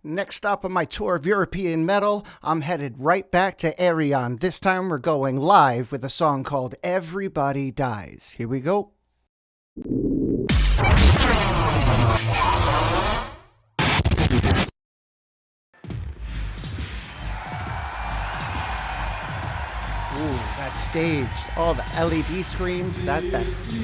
Next stop on my tour of European metal, I'm headed right back to Ayreon. This time we're going live with a song called Everybody Dies. Here we go. Ooh, that's staged. All the LED screens, that's best.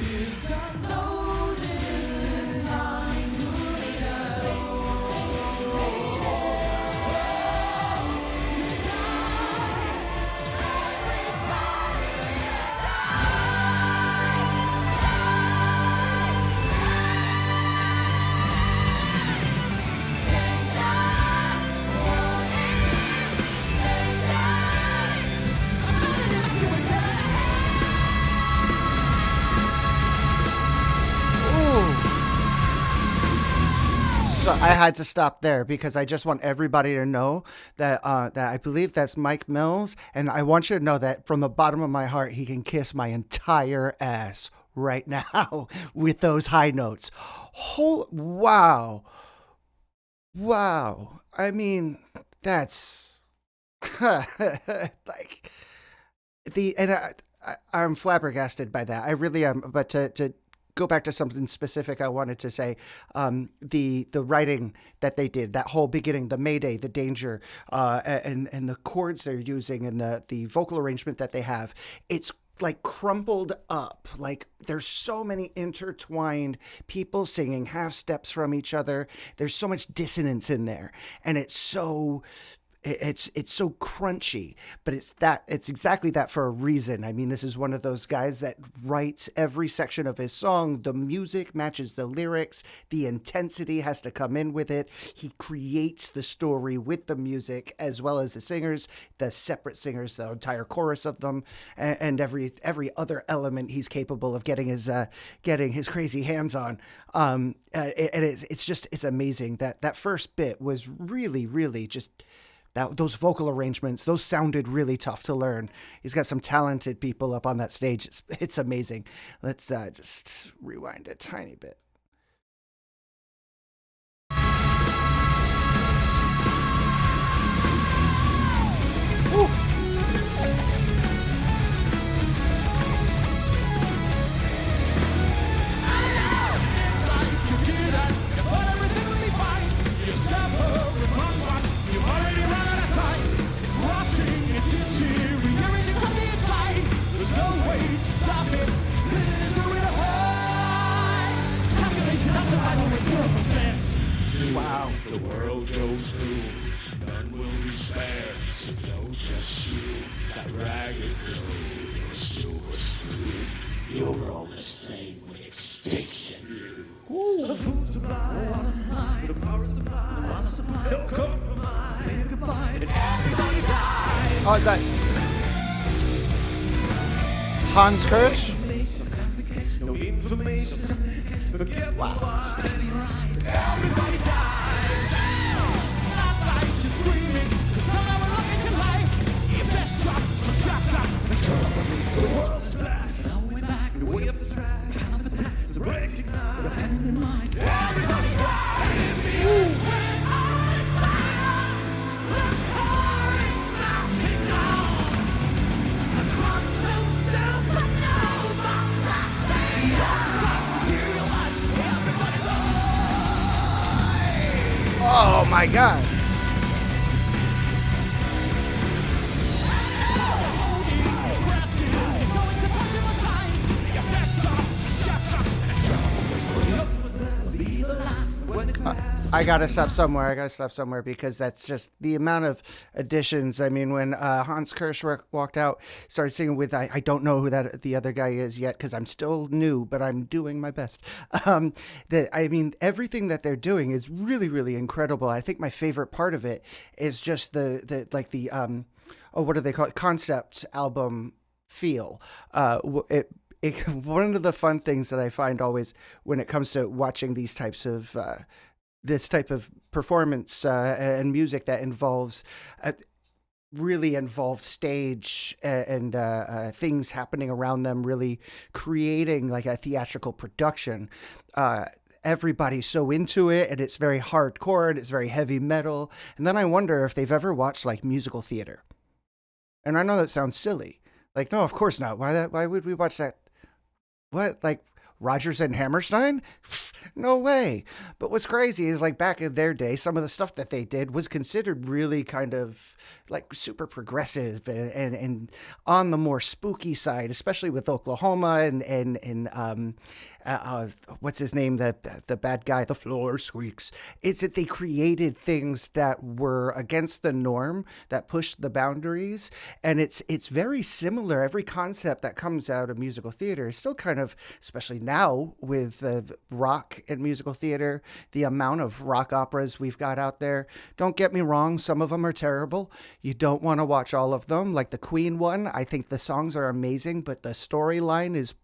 So I had to stop there because I just want everybody to know that that I believe that's Mike Mills, and I want you to know that from the bottom of my heart, he can kiss my entire ass right now with those high notes. Wow. I mean, that's like I'm flabbergasted by that. I really am. But to go back to something specific I wanted to say, the writing that they did, that whole beginning, the Mayday, the Danger, and the chords they're using and the vocal arrangement that they have, it's like crumpled up. Like there's so many intertwined people singing half steps from each other. There's so much dissonance in there, and it's so crunchy, but it's exactly that for a reason. I mean, this is one of those guys that writes every section of his song. The music matches the lyrics. The intensity has to come in with it. He creates the story with the music as well as the singers, the separate singers, the entire chorus of them, and every other element he's capable of getting his crazy hands on. And it's amazing that first bit was really just. Those vocal arrangements, those sounded really tough to learn. He's got some talented people up on that stage. It's amazing. Let's just rewind a tiny bit. Ooh. Wow. The world goes through, none will be spared, so don't just shoot that ragged girl, your silver spoon. You're all the same with extinction, you. So the food supply, water supply, the power supply, the water supply, no compromise, say goodbye, and everybody dies. Oh, is that Hans Kirsch? No information, justification, forget why. Steady rise, everybody dies. It's not like you're screaming, but somehow will look at your life. Your best shot, your shot, the world is black. No way back, the way up the track, kind of attack, to recognize the hand in mind. Everybody dies. When I silent, the car is melting down. A quantum supernova blasting down. Oh my God. I gotta stop somewhere because that's just the amount of additions. I mean, when Hans Kirsch walked out, started singing with, I don't know who the other guy is yet because I'm still new, but I'm doing my best. Everything that they're doing is really incredible. I think my favorite part of it is just the what do they call it? Concept album feel. One of the fun things that I find always when it comes to watching these types of this type of performance and music that involves really involved stage and things happening around them, really creating like a theatrical production. everybody's so into it, and it's very hardcore, and it's very heavy metal. And then I wonder if they've ever watched like musical theater. And I know that sounds silly. Like, no, of course not. Why would we watch that? What? Like Rodgers and Hammerstein? No way. But what's crazy is like back in their day, some of the stuff that they did was considered really kind of like super progressive and on the more spooky side, especially with Oklahoma and what's his name? The bad guy, the floor squeaks. It's that they created things that were against the norm, that pushed the boundaries. And it's very similar. Every concept that comes out of musical theater is still kind of, especially now with rock and musical theater, the amount of rock operas we've got out there. Don't get me wrong, some of them are terrible. You don't want to watch all of them. Like the Queen one, I think the songs are amazing, but the storyline is,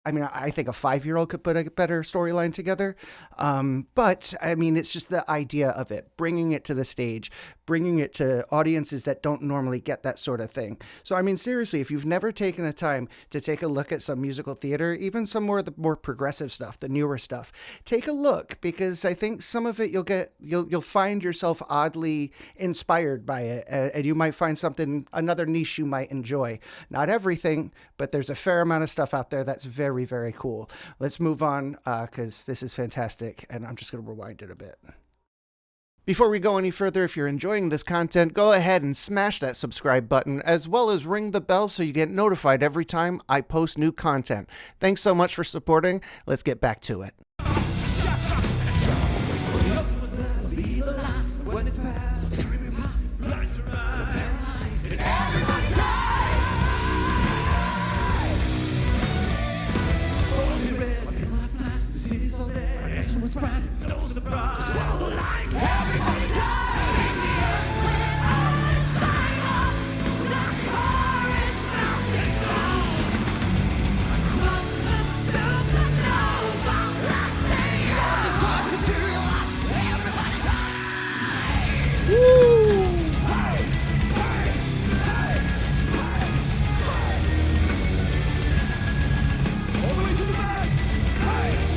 I mean, I think a 5-year-old could put a better storyline together. But I mean, it's just the idea of it, bringing it to the stage, bringing it to audiences that don't normally get that sort of thing. So, I mean, seriously, if you've never taken the time to take a look at some musical theater, even some more of the more progressive stuff, the newer stuff, take a look, because I think some of it you'll find yourself oddly inspired by it, and you might find another niche you might enjoy. Not everything, but there's a fair amount of stuff out there that's very, very cool. Let's move on, because this is fantastic, and I'm just going to rewind it a bit. Before we go any further, if you're enjoying this content, go ahead and smash that subscribe button, as well as ring the bell so you get notified every time I post new content. Thanks so much for supporting. Let's get back to it. No surprise. Everybody dies. In the end, when I sign off, the chorus melting down across the supernova. Last day of the stars material. Everybody dies. Woo! Hey, hey, hey, hey. All the way to the back. Hey, hey.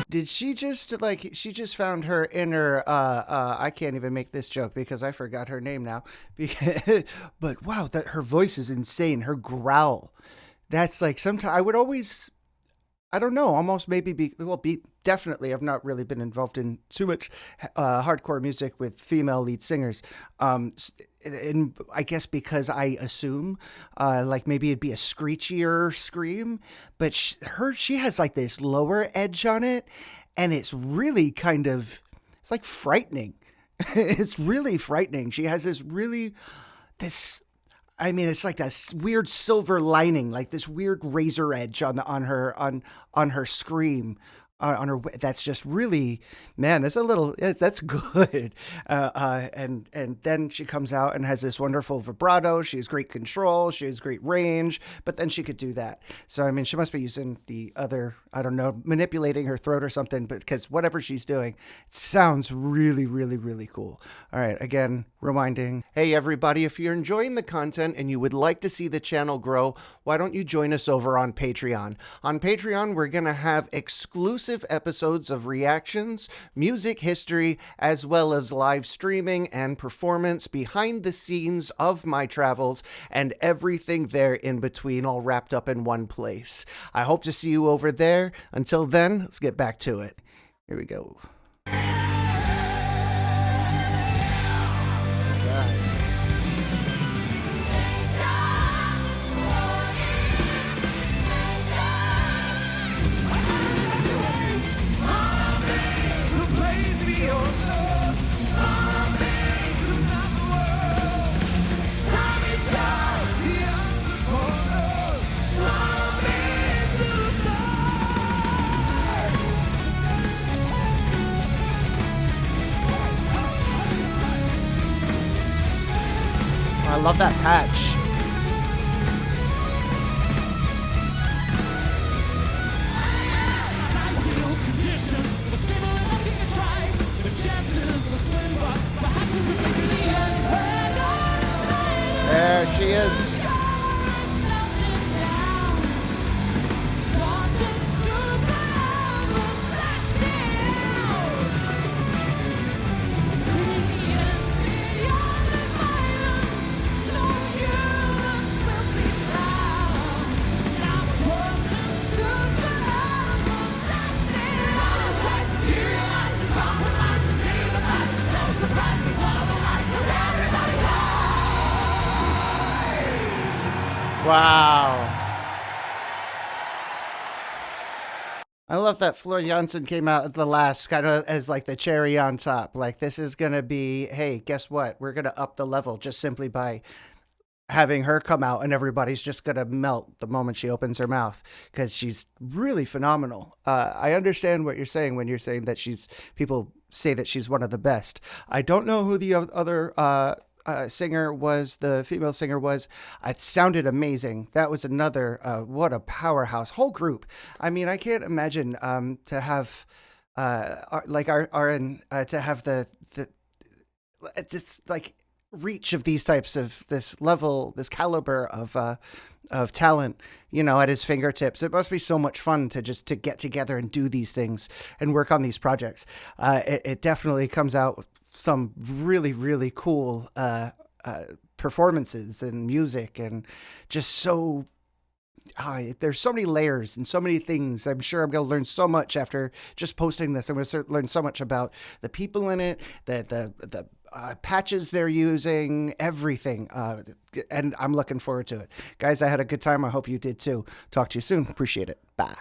Did she just found her inner, I can't even make this joke because I forgot her name now. But wow, that her voice is insane. Her growl. That's like sometimes I would always, I don't know, almost maybe definitely I've not really been involved in too much hardcore music with female lead singers. And I guess because I assume like maybe it'd be a screechier scream, but she has like this lower edge on it, and it's really it's like frightening. It's really frightening. She has it's like a weird silver lining, like this weird razor edge on her scream. On her, that's just really, man, that's good. And then she comes out and has this wonderful vibrato. She has great control. She has great range, but then she could do that. So, I mean, she must be using the other, I don't know, manipulating her throat or something, but because whatever she's doing, it sounds really, really, really cool. All right. Again, reminding, hey, everybody, if you're enjoying the content and you would like to see the channel grow, why don't you join us over on Patreon? On Patreon, we're going to have exclusive episodes of reactions, music history, as well as live streaming and performance behind the scenes of my travels and everything there in between, all wrapped up in one place. I hope to see you over there. Until then, let's get back to it. Here we go. love that patch. Ideal conditions, the stimulant looking to try. The chances are slim, but perhaps it would make the end. There she is. Wow. I love that Floor Jansen came out at the last kind of as like the cherry on top. Like, this is going to be, hey, guess what? We're going to up the level just simply by having her come out, and everybody's just going to melt the moment she opens her mouth because she's really phenomenal. I understand what you're saying when you're saying that people say that she's one of the best. I don't know who the other singer was, the female singer was. It sounded amazing. That was another, what a powerhouse whole group. I mean, I can't imagine to have like RN to have the just like reach of these types of this level, this caliber of talent, you know, at his fingertips. It must be so much fun to get together and do these things and work on these projects. It definitely comes out with some really, really cool performances and music, and just so there's so many layers and so many things. I'm sure I'm going to learn so much after just posting this. I'm going to learn so much about the people in it, the patches they're using, everything. And I'm looking forward to it. Guys, I had a good time. I hope you did too. Talk to you soon. Appreciate it. Bye.